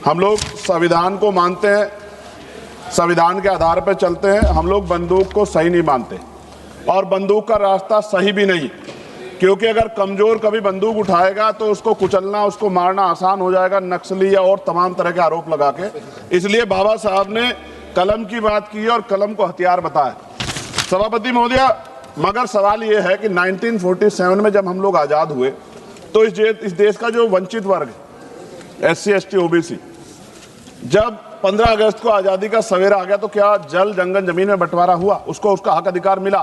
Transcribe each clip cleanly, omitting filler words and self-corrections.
हम लोग संविधान को मानते हैं, संविधान के आधार पर चलते हैं। हम लोग बंदूक को सही नहीं मानते और बंदूक का रास्ता सही भी नहीं, क्योंकि अगर कमजोर कभी बंदूक उठाएगा तो उसको कुचलना, उसको मारना आसान हो जाएगा, नक्सली या और तमाम तरह के आरोप लगा के। इसलिए बाबा साहब ने कलम की बात की और कलम को हथियार बताया। सभापति महोदय, मगर सवाल ये है कि 1947 में जब हम लोग आज़ाद हुए तो इस देश का जो वंचित वर्ग SC ST OBC, जब 15 अगस्त को आज़ादी का सवेरा आ गया तो क्या जल जंगल जमीन में बंटवारा हुआ? उसको उसका हक अधिकार मिला?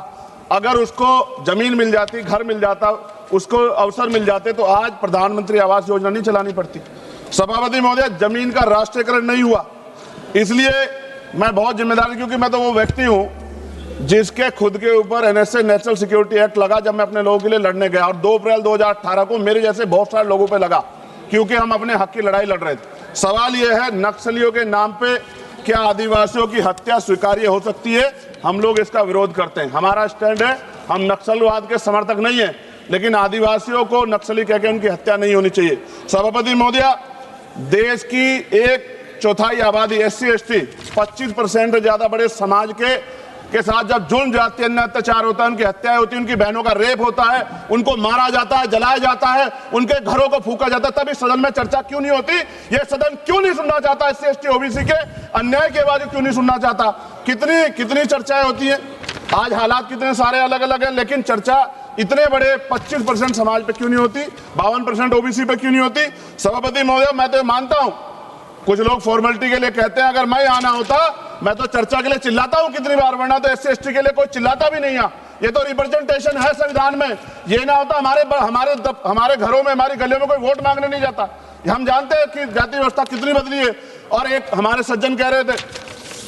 अगर उसको जमीन मिल जाती, घर मिल जाता, उसको अवसर मिल जाते तो आज प्रधानमंत्री आवास योजना नहीं चलानी पड़ती। सभापति महोदय, जमीन का राष्ट्रीयकरण नहीं हुआ। इसलिए मैं बहुत जिम्मेदार, क्योंकि मैं तो वो व्यक्ति हूं जिसके खुद के ऊपर NSA नेशनल सिक्योरिटी एक्ट लगा जब मैं अपने लोगों के लिए लड़ने गया, और 2 अप्रैल 2018 को मेरे जैसे बहुत सारे लोगों पे लगा, क्योंकि हम अपने हक की लड़ाई लड़ रहे थे। सवाल यह है, नक्सलियों के नाम पे क्या आदिवासियों की हत्या स्वीकार्य हो सकती है? हम लोग इसका विरोध करते हैं। हमारा स्टैंड है, हम नक्सलवाद के समर्थक नहीं है, लेकिन आदिवासियों को नक्सली कहकर उनकी हत्या नहीं होनी चाहिए। सभापति महोदय, देश की 1/4 आबादी SC ST 25% ज्यादा बड़े समाज के साथ जब जुल्म जाति अन्य अत्याचार होता है, उनकी हत्याएं होती है, उनकी बहनों का रेप होता है, उनको मारा जाता है, जलाया जाता है, उनके घरों को फूका जाता है, तब इस सदन में चर्चा क्यों नहीं होती? ये सदन क्यों नहीं सुनना चाहता? SC ST OBC के अन्याय के आवाज क्यों नहीं सुनना चाहता? कितनी चर्चाएं होती हैं, आज हालात कितने सारे अलग अलग हैं, लेकिन चर्चा इतने बड़े 25% समाज पे क्यों नहीं होती, 52% OBC पे क्यों नहीं होती? सभापति महोदय, मैं तो मानता हूं, कुछ लोग फॉर्मेलिटी के लिए कहते हैं, अगर मैं आना होता मैं तो चर्चा के लिए चिल्लाता हूं कितनी बार, वरना तो SC ST के लिए कोई चिल्लाता भी नहीं है। ये तो रिप्रेजेंटेशन है संविधान में। ये ना होता हमारे घरों में, हमारी गलियों में कोई वोट मांगने नहीं जाता। हम जानते हैं कि जाति व्यवस्था कितनी बदली है। और एक हमारे सज्जन कह रहे थे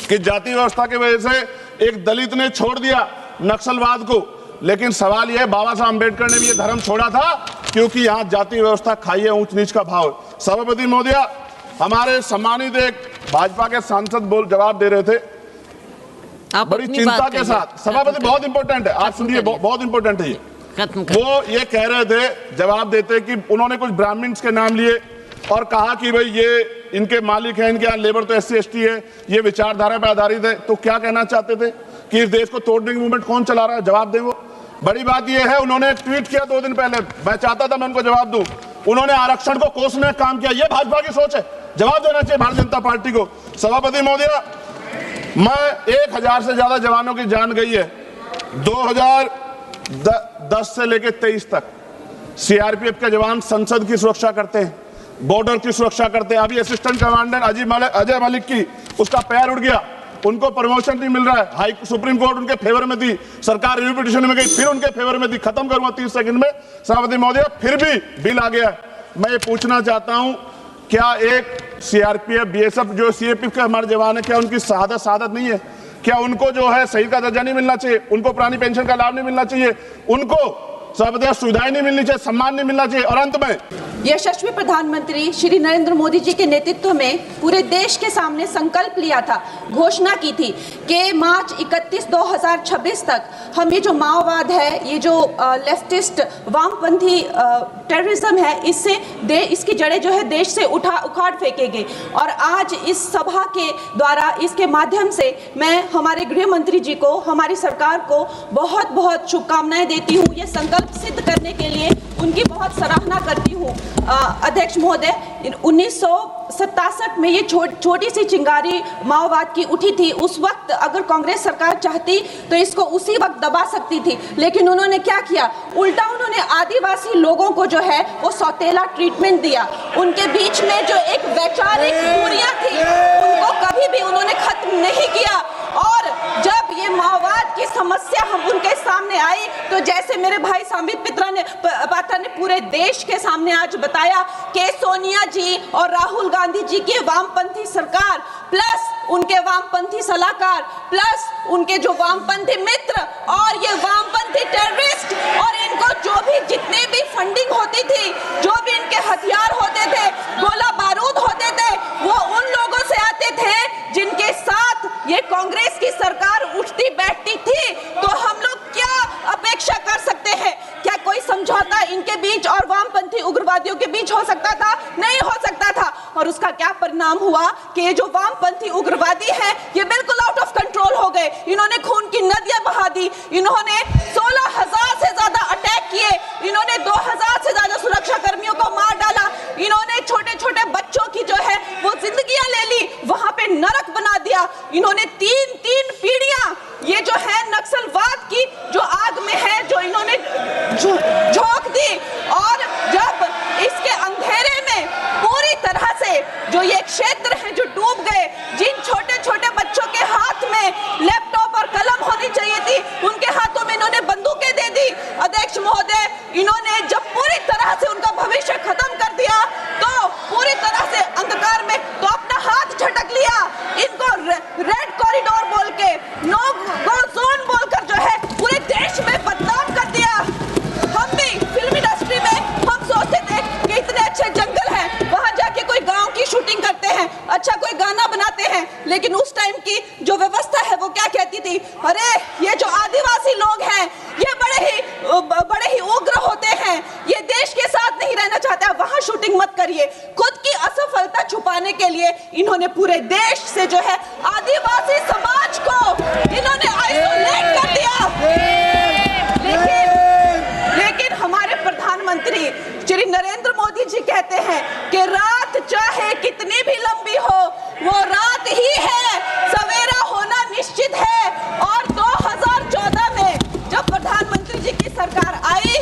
कि जाति व्यवस्था की वजह से एक दलित ने छोड़ दिया नक्सलवाद को, लेकिन सवाल यह है, बाबा साहब अम्बेडकर ने भी ये धर्म छोड़ा था क्योंकि यहाँ जाति व्यवस्था खाई है, ऊंच नीच का भाव है। सभापति महोदय, हमारे सम्मानित एक भाजपा के सांसद जवाब दे रहे थे बड़ी चिंता के साथ। सभापति, बहुत इंपॉर्टेंट है, आप सुनिए, बहुत इंपॉर्टेंट है ये। वो ये कह रहे थे जवाब देते कि उन्होंने कुछ ब्राह्मण्स के नाम लिए और कहा कि भाई ये इनके मालिक हैं, इनके यहाँ लेबर तो SC ST है, ये विचारधारा पर आधारित है। तो क्या कहना चाहते थे कि इस देश को तोड़ने की मूवमेंट कौन चला रहा है? जवाब दे। वो बड़ी बात यह है, उन्होंने ट्वीट किया 2 दिन पहले, मैं चाहता था मैं उनको जवाब दूं, उन्होंने आरक्षण को कोसने का काम किया। ये भाजपा की सोच है, जवाब देना चाहिए भारतीय जनता पार्टी को। सभापति महोदय, मैं 1000 से ज्यादा जवानों की जान गई है 2010 से लेकर 23 तक। CRPF के जवान संसद की सुरक्षा करते हैं, बॉर्डर की सुरक्षा करते हैं। अभी असिस्टेंट कमांडेंट अजय मलिक की उसका पैर उड़ गया, उनको प्रमोशन नहीं मिल रहा है। सुप्रीम कोर्ट उनके फेवर में थी, सरकार रिव्यू पिटीशन में गई, फिर उनके फेवर में थी। खत्म करूंगा 30 सेकंड में। सभापति महोदय, फिर भी बिल आ गया। मैं ये पूछना चाहता हूं, क्या एक CRPF BSF जो CAPF के हमारे जवान है, क्या उनकी शहादत नहीं है? क्या उनको जो है शहीद का दर्जा नहीं मिलना चाहिए? उनको पुरानी पेंशन का लाभ नहीं मिलना चाहिए? उनको सब सुविधाएं नहीं मिलनी चाहिए? सम्मान नहीं मिलना चाहिए? और अंत में, यशस्वी प्रधानमंत्री श्री नरेंद्र मोदी जी के नेतृत्व में पूरे देश के सामने संकल्प लिया था, घोषणा की थी कि मार्च 31 2026 तक हम ये जो माओवाद है, ये जो लेफ्टिस्ट वामपंथी टेररिज्म है, इसकी जड़ें जो है देश से उखाड़ फेंकेंगे। और आज इस सभा के द्वारा, इसके माध्यम से मैं हमारे गृह मंत्री जी को, हमारी सरकार को बहुत बहुत शुभकामनाएं देती हूँ। ये संकल्प सिद्ध करने के लिए उनकी बहुत सराहना करती हूँ। अध्यक्ष महोदय, 1967 में ये छोटी सी चिंगारी माओवाद की उठी थी। उस वक्त अगर कांग्रेस सरकार चाहती तो इसको उसी वक्त दबा सकती थी, लेकिन उन्होंने क्या किया? उल्टा उन्होंने आदिवासी लोगों को जो है वो सौतेला ट्रीटमेंट दिया। उनके बीच में जो एक वैचारिक दूरियां थी, उनको कभी भी उन्होंने खत्म नहीं किया। और जब ये माओवाद की समस्या हम उनके सामने आई, तो जैसे मेरे भाई संबित पात्रा ने पूरे देश के सामने आज बताया कि सोनिया जी और राहुल गांधी जी की वामपंथी सरकार प्लस उनके वामपंथी सलाहकार प्लस उनके जो वामपंथी मित्र और ये वामपंथी टेररिस्ट, और इनको जो भी जितने भी फंडिंग होती थी, जो भी इनके हथियार होते थे, गोला बारूद होते थे, वो उन लोगों से आते थे जिनके साथ ये कांग्रेस की सरकार उठती बैठती थी। तो हम लोग क्या अपेक्षा कर सकते हैं? क्या कोई समझौता इनके बीच और वामपंथी उग्रवादियों के बीच हो सकता था? नहीं हो सकता था। और उसका क्या परिणाम नाम हुआ कि ये जो वामपंथी उग्रवादी हैं ये बिल्कुल आउट ऑफ कंट्रोल हो गए। इन्होंने खून की नदियां बहा दी, इन्होंने 16,000 से ज्यादा अटैक किए, इन्होंने 2,000 से ज्यादा सुरक्षा कर्मियों को मार डाला, इन्होंने छोटे छोटे बच्चों की जो है वो जिंदगियां ले ली, वहां पे नरक बना दिया। इन्होंने तीन पीढ़ियां ये जो है नक्सलवाद की जो आग में है जो इन्होंने झोंक दी। और जब इसके अंधेरे में पूरी तरह से जो ये क्षेत्र है जो डूब गए, जिन छोटे छोटे बच्चों के हाथ में लैपटॉप और कलम होनी चाहिए थी उनके हाथों में इन्होंने बंदूकें दे दी। अध्यक्ष महोदय, इन्होंने जब पूरी तरह से उनका भविष्य खत्म कर दिया तो पूरी तरह से अंधकार में तो अपना हाथ झटक लिया। इनको रेड कॉरिडोर बोल के, नो गो जोन बोलकर जो है पूरे देश में बदनाम कर दिया। हम भी फिल्म इंडस्ट्री में हम सोचते थे कि इतने अच्छे जंगल हैं, वहां जाके कोई गांव की शूटिंग करते हैं, अच्छा कोई गाना बनाते हैं, लेकिन उस टाइम की जो व्यवस्था है वो क्या कहती थी, अरे ये जो आदिवासी लोग हैं ये बड़े ही उग्र होते हैं, ये देश के साथ नहीं रहना चाहते, वहां शूटिंग मत करिए। खुद की असफलता छुपाने के लिए इन्होंने पूरे देश से जो है आदिवासी समाज को इन्होंने आइसोलेट कर दिया। लेकिन हमारे प्रधानमंत्री श्री नरेंद्र मोदी जी कहते हैं कि रात चाहे कितनी भी लंबी हो वो रात ही है, सवेरा होना निश्चित है। और 2014 में जब प्रधानमंत्री जी की सरकार आई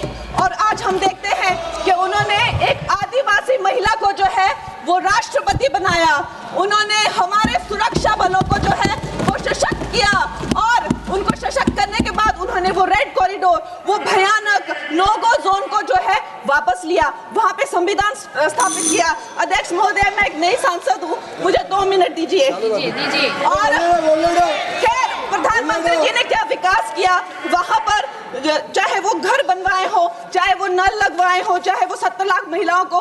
और आज हम देखते हैं कि उन्होंने एक आदिवासी महिला को जो है वो राष्ट्रपति बनाया, उन्होंने हमारे सुरक्षा बलों को जो है वो सशक्त किया और उनको सशक्त करने के बाद उन्होंने वो रेड कॉरिडोर, वो भयानक नो गो जोन को जो है वापस लिया, वहां पे संविधान स्थापित किया। अध्यक्ष महोदय, मैं एक नई सांसद हूँ, मुझे 2 मिनट दीजिए। और खैर प्रधानमंत्री जी ने क्या विकास किया वहां पर, चाहे वो घर बनवाए हो, चाहे वो नल लगवाए हो, चाहे वो 70 लाख महिलाओं को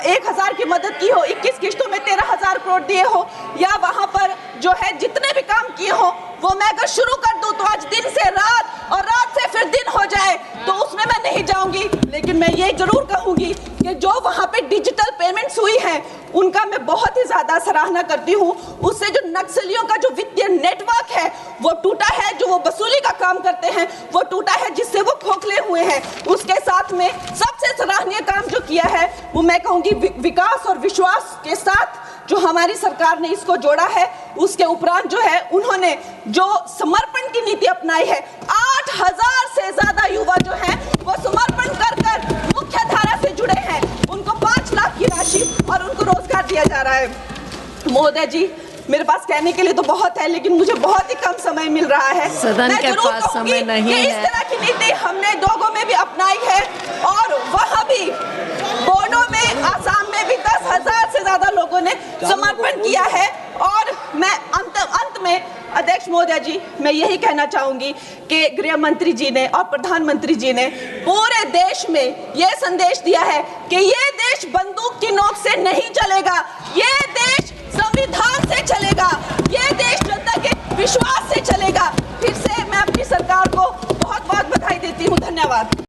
1,000 की मदद की हो, 21 किस्तों में 13,000 करोड़ दिए हो, या वहां पर जो है जितने भी काम किए हो वो मैं अगर शुरू कर दूं तो आज दिन से रात और रात से फिर दिन हो जाए तो उसमें मैं नहीं जाऊंगी। लेकिन मैं ये जरूर कहूंगी कि जो वहां पे डिजिटल पेमेंट्स हुई हैं उनका मैं बहुत ही ज्यादा सराहना करती हूँ। उससे जो नक्सलियों का जो वित्तीय नेटवर्क है वो टूटा है, जो वो वसूली का काम करते हैं वो टूटा है, जिससे वो खोखले हुए हैं। उसके साथ में सबसे सराहनीय काम जो किया है वो मैं कहूंगी विकास और विश्वास के साथ जो हमारी सरकार ने इसको जोड़ा है। उसके उपरांत जो है उन्होंने जो समर्पण की नीति अपनाई है, 8,000 से ज्यादा युवा जो हैं वो समर्पण कर मुख्य धारा से जुड़े हैं, उनको 5 लाख की राशि और उनको रोजगार दिया जा रहा है। महोदय जी, मेरे पास कहने के लिए तो बहुत है लेकिन मुझे बहुत ही कम समय मिल रहा है। सदन के पास समय नहीं है। इस तरह की नीति हमने दोगो में भी अपनाई है और वहां भी बोडो में, आसाम में भी 10,000 से ज्यादा लोगों ने समर्पण किया है। और मैं अंत में अध्यक्ष महोदय जी, मैं यही कहना चाहूंगी कि गृह मंत्री जी ने और प्रधानमंत्री जी ने पूरे देश में यह संदेश दिया है कि ये देश बंदूक की नोक से नहीं चलेगा, ये देश संविधान से चलेगा, ये देश जनता के विश्वास से चलेगा। फिर से मैं अपनी सरकार को बहुत बहुत बधाई देती हूँ। धन्यवाद।